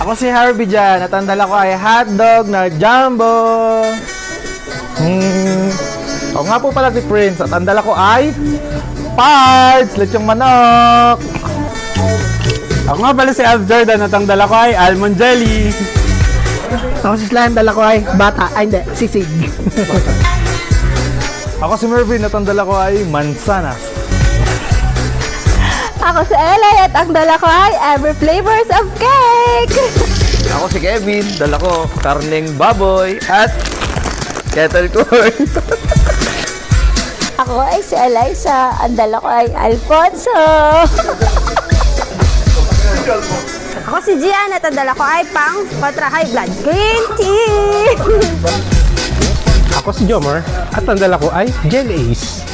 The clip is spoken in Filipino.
Ako si Harvey dyan, at ang dala ko ay hotdog na jumbo. Ako nga po pala si Prince, at ang dala ko ay parts, lechong manok. Ako nga pala si Alf Jordan at ang dala ko ay almond jelly. Ako si Slan, dala ko ay bata. Ay, hindi, sisig. Ako si Mervin, at ang dala ko ay mansanas. Ako si Elay at ang dala ko ay every flavors of cake. Ako si Kevin, dala ko karneng baboy at kettle corn. Ako ay si Eliza, ang dala ko ay Alfonso. Ako si Gian at ang dala ko ay pang kontra high blood green tea. Ako si Jomar at ang dala ko ay Gel Ace.